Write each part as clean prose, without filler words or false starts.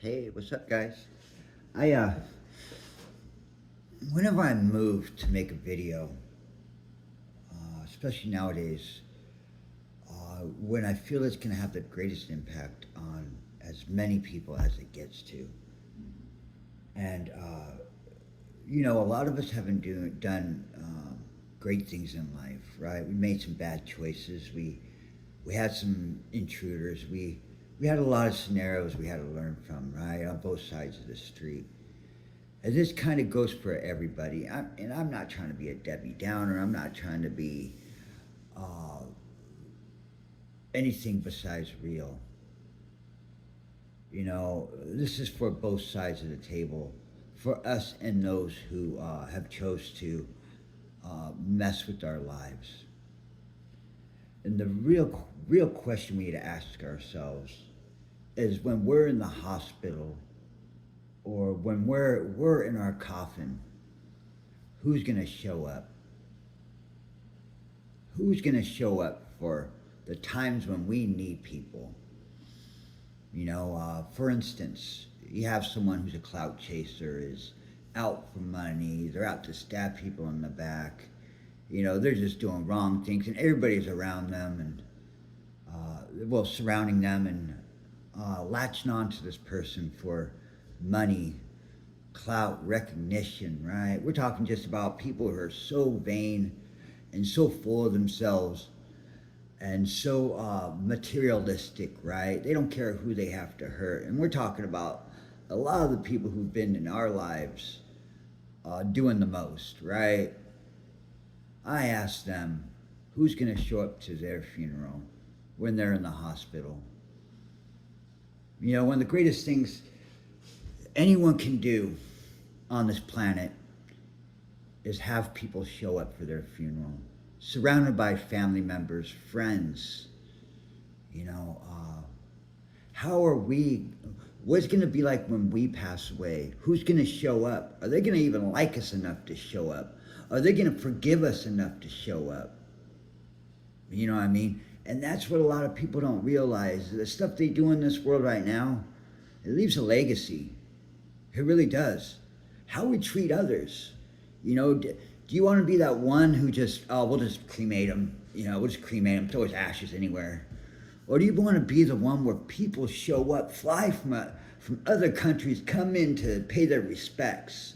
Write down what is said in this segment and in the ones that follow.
Hey, what's up, guys? I Whenever I move to make a video, especially nowadays, when I feel it's gonna have the greatest impact on as many people as it gets to, and a lot of us haven't done great things in life, right? We made some bad choices. We had some intruders. We had a lot of scenarios we had to learn from, right, on both sides of the street. And this kind of goes for everybody. And I'm not trying to be a Debbie Downer. I'm not trying to be uh, anything besides real. This is for both sides of the table, for us and those who have chose to mess with our lives. And the real question we need to ask ourselves is when we're in the hospital or when we're in our coffin, who's gonna show up? Who's gonna show up for the times when we need people? For instance, you have someone who's a clout chaser, is out for money, they're out to stab people in the back. They're just doing wrong things, and everybody's around them and surrounding them and latching on to this person for money, clout, recognition, right? We're talking just about people who are so vain and so full of themselves and so materialistic, right? They don't care who they have to hurt. And we're talking about a lot of the people who've been in our lives doing the most, right? I asked them, who's going to show up to their funeral when they're in the hospital? One of the greatest things anyone can do on this planet is have people show up for their funeral, surrounded by family members, friends. You know, how are we? What's going to be like when we pass away? Who's going to show up? Are they going to even like us enough to show up? Are they going to forgive us enough to show up? You know what I mean? And that's what a lot of people don't realize. The stuff they do in this world right now, it leaves a legacy. It really does. How we treat others. Do you want to be that one who just, oh, we'll just cremate them. We'll just cremate them, throw his ashes anywhere. Or do you want to be the one where people show up, fly from other countries, come in to pay their respects?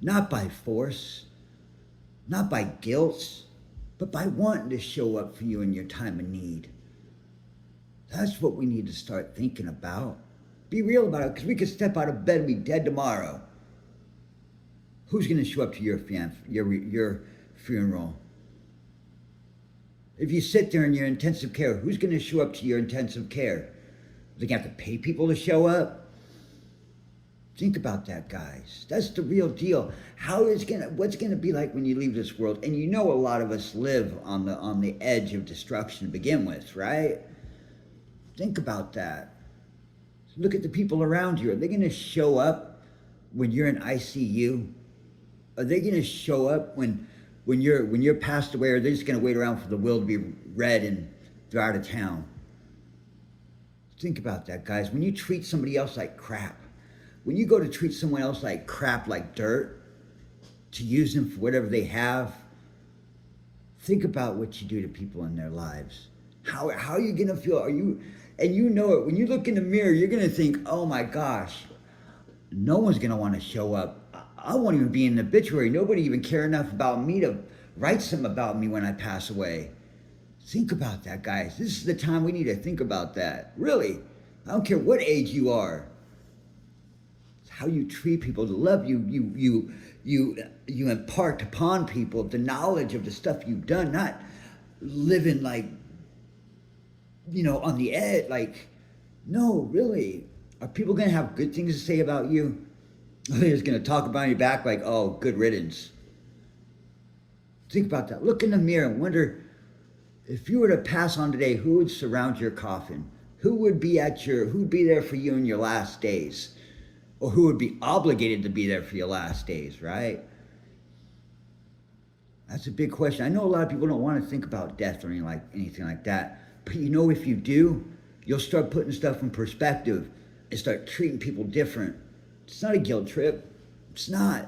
Not by force, not by guilt, but by wanting to show up for you in your time of need. That's what we need to start thinking about. Be real about it, because we could step out of bed and be dead tomorrow. Who's going to show up to your funeral? If you sit there in your intensive care, who's going to show up to your intensive care? Are they going to have to pay people to show up? Think about that, guys. That's the real deal. What's gonna be like when you leave this world? And a lot of us live on the edge of destruction to begin with, right? Think about that. Look at the people around you. Are they gonna show up when you're in ICU? Are they gonna show up when you're passed away? Or are they just gonna wait around for the will to be read and they're out of town? Think about that, guys. When you treat somebody else like crap, when you go to treat someone else like crap, like dirt, to use them for whatever they have, think about what you do to people in their lives. How are you gonna feel? And you know it. When you look in the mirror, you're gonna think, oh my gosh, no one's gonna want to show up. I won't even be in the obituary. Nobody even care enough about me to write something about me when I pass away. Think about that, guys. This is the time we need to think about that. Really. I don't care what age you are. How you treat people, the love you impart upon people, the knowledge of the stuff you've done, not living like, on the edge. Like, no, really. Are people going to have good things to say about you? Are they just going to talk about your back like, oh, good riddance? Think about that. Look in the mirror and wonder, if you were to pass on today, who would surround your coffin? Who would be there for you in your last days? Or who would be obligated to be there for your last days, right? That's a big question. I know a lot of people don't want to think about death or anything like that. But if you do, you'll start putting stuff in perspective. and start treating people different. It's not a guilt trip. It's not.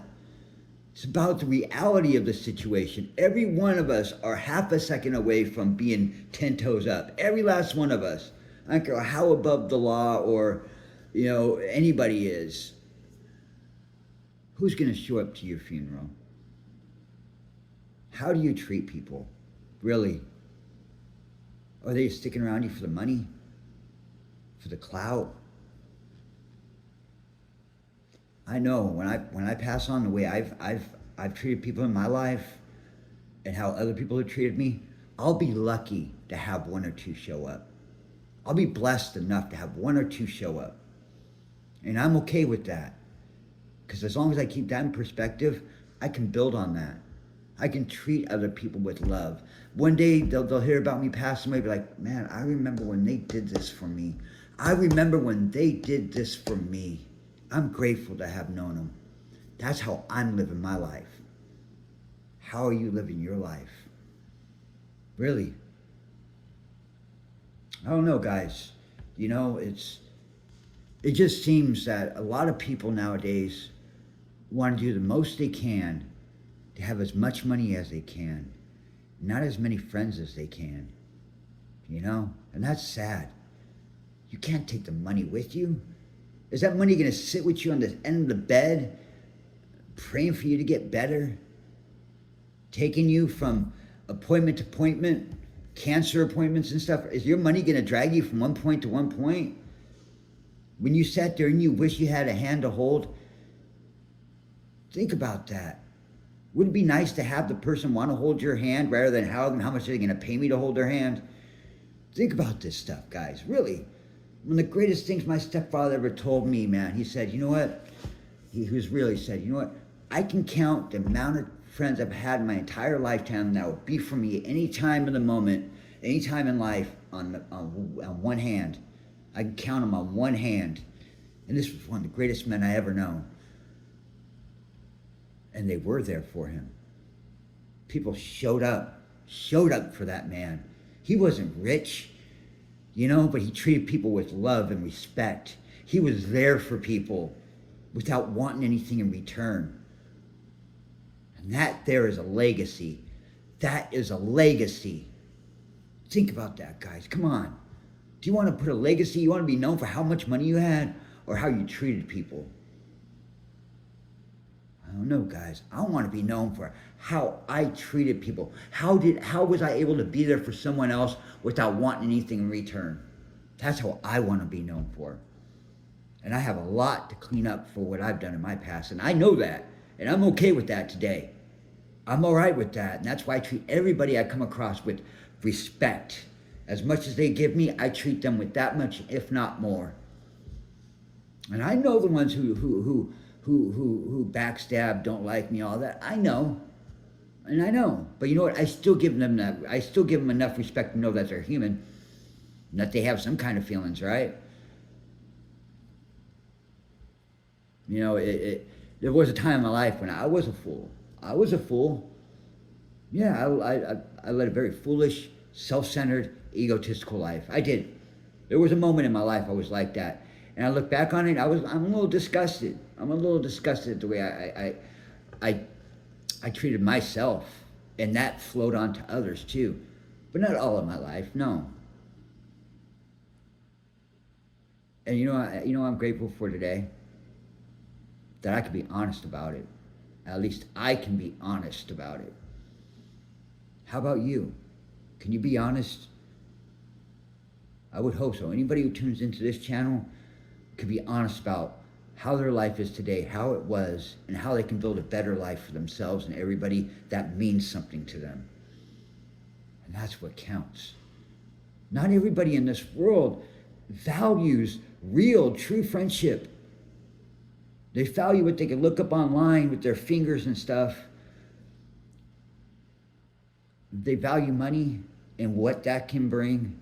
It's about the reality of the situation. Every one of us are half a second away from being 10 toes up. Every last one of us. I don't care how above the law or, anybody is. Who's going to show up to your funeral? How do you treat people? Really? Are they sticking around you for the money? For the clout? I know when I pass on, the way I've treated people in my life and how other people have treated me, I'll be lucky to have one or two show up. I'll be blessed enough to have one or two show up. And I'm okay with that. Because as long as I keep that in perspective, I can build on that. I can treat other people with love. One day they'll hear about me passing away, be like, man, I remember when they did this for me. I remember when they did this for me. I'm grateful to have known them. That's how I'm living my life. How are you living your life? Really? I don't know, guys. It just seems that a lot of people nowadays want to do the most they can to have as much money as they can, not as many friends as they can, and that's sad. You can't take the money with you. Is that money going to sit with you on the end of the bed, praying for you to get better, taking you from appointment to appointment, cancer appointments and stuff? Is your money going to drag you from one point to one point? When you sat there and you wish you had a hand to hold, think about that. Wouldn't it be nice to have the person want to hold your hand rather than how much are they going to pay me to hold their hand? Think about this stuff, guys, really. One of the greatest things my stepfather ever told me, man, he said, you know what? He said, you know what? I can count the amount of friends I've had in my entire lifetime that will be for me any time in the moment, any time in life on one hand. I can count them on one hand. And this was one of the greatest men I ever known. And they were there for him. People showed up for that man. He wasn't rich, but he treated people with love and respect. He was there for people without wanting anything in return. And that there is a legacy. That is a legacy. Think about that, guys. Come on. Do you want to put a legacy? You want to be known for how much money you had or how you treated people? I don't know, guys. I want to be known for how I treated people. How was I able to be there for someone else without wanting anything in return? That's how I want to be known for. And I have a lot to clean up for what I've done in my past. And I know that. And I'm okay with that today. I'm all right with that. And that's why I treat everybody I come across with respect. As much as they give me, I treat them with that much, if not more. And I know the ones who backstab, don't like me, all that. I know. And I know. But you know what? I still give them enough respect to know that they're human. And that they have some kind of feelings, right? There was a time in my life when I was a fool. I was a fool. Yeah, I led a very foolish, self-centered, egotistical life. I did. There was a moment in my life I was like that. And I look back on it, I'm a little disgusted. I'm a little disgusted at the way I treated myself. And that flowed on to others too. But not all of my life, no. And you know I'm grateful for today? That I can be honest about it. At least I can be honest about it. How about you? Can you be honest? I would hope so. Anybody who tunes into this channel can be honest about how their life is today, how it was, and how they can build a better life for themselves and everybody that means something to them. And that's what counts. Not everybody in this world values real, true friendship. They value what they can look up online with their fingers and stuff. They value money and what that can bring.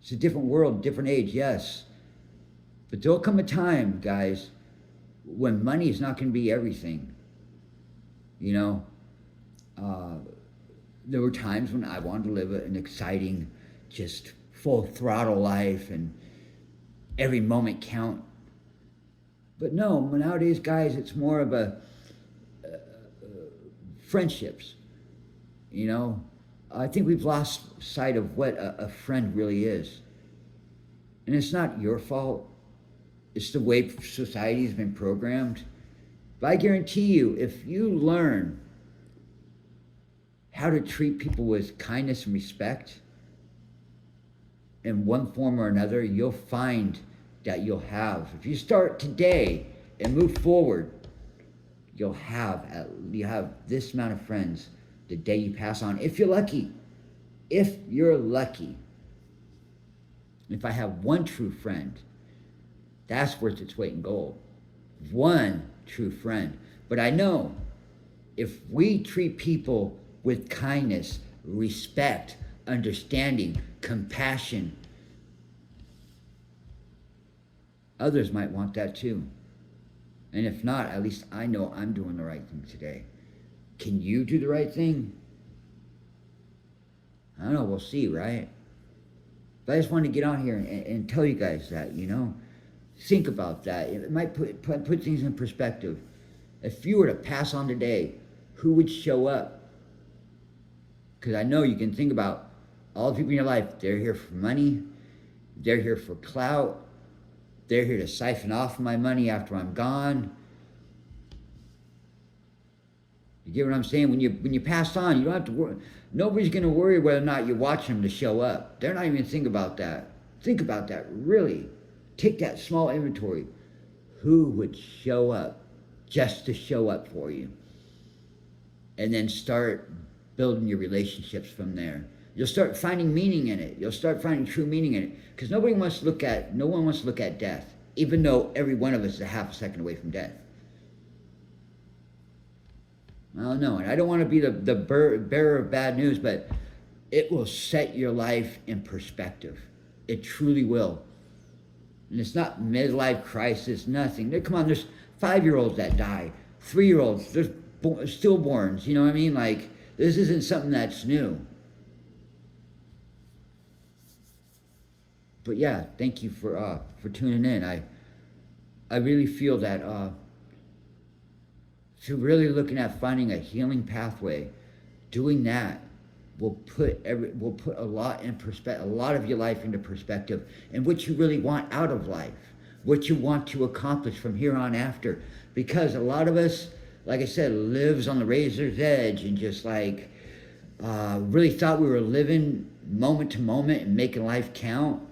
It's a different world, different age, yes. But there'll come a time, guys, when money is not going to be everything. There were times when I wanted to live an exciting, just full throttle life, and every moment count. But no, nowadays, guys, it's more of a friendships. You know, I think we've lost sight of what a friend really is. And it's not your fault. It's the way society's been programmed. But I guarantee you, if you learn how to treat people with kindness and respect in one form or another, you'll find that you'll have. If you start today and move forward, you'll have this amount of friends the day you pass on, if you're lucky. If you're lucky. If I have one true friend, that's worth its weight in gold. One true friend. But I know if we treat people with kindness, respect, understanding, compassion, others might want that too. And if not, at least I know I'm doing the right thing today. Can you do the right thing? I don't know, we'll see, right? But I just wanted to get on here and tell you guys that, you know. Think about that. It might put things in perspective. If you were to pass on today, who would show up? Because I know you can think about all the people in your life. They're here for money. They're here for clout. They're here to siphon off my money after I'm gone. You get what I'm saying? When you pass on, you don't have to worry. Nobody's going to worry whether or not you're watching them to show up. They're not even thinking about that. Think about that, really. Take that small inventory. Who would show up just to show up for you? And then start building your relationships from there. You'll start finding meaning in it. You'll start finding true meaning in it. Because no one wants to look at death, even though every one of us is a half a second away from death. I don't know, and I don't want to be the bearer of bad news, but it will set your life in perspective. It truly will. And it's not midlife crisis, nothing. Come on, there's 5-year-olds that die, 3-year-olds, there's stillborns, you know what I mean? Like, this isn't something that's new. But yeah, thank you for tuning in. I really feel that if you're really looking at finding a healing pathway, doing that will put a lot in perspective, a lot of your life into perspective, and what you really want out of life, what you want to accomplish from here on after. Because a lot of us, like I said, lives on the razor's edge and just like really thought we were living moment to moment and making life count.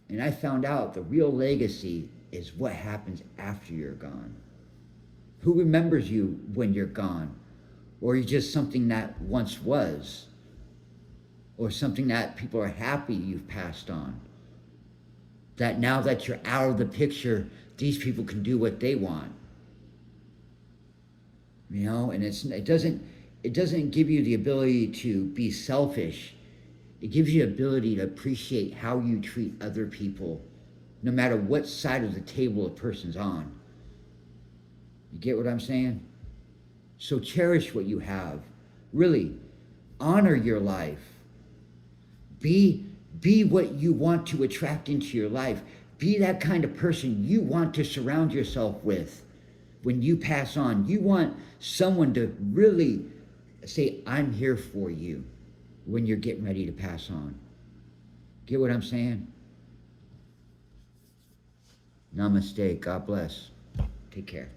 And I found out the real legacy is what happens after you're gone. Who remembers you when you're gone? Or are you just something that once was? Or something that people are happy you've passed on? That now that you're out of the picture, these people can do what they want. You know, and it doesn't give you the ability to be selfish. It gives you the ability to appreciate how you treat other people, no matter what side of the table a person's on. You get what I'm saying? So cherish what you have. Really, honor your life. Be what you want to attract into your life. Be that kind of person you want to surround yourself with when you pass on. You want someone to really say, I'm here for you when you're getting ready to pass on. Get what I'm saying? Namaste. God bless. Take care.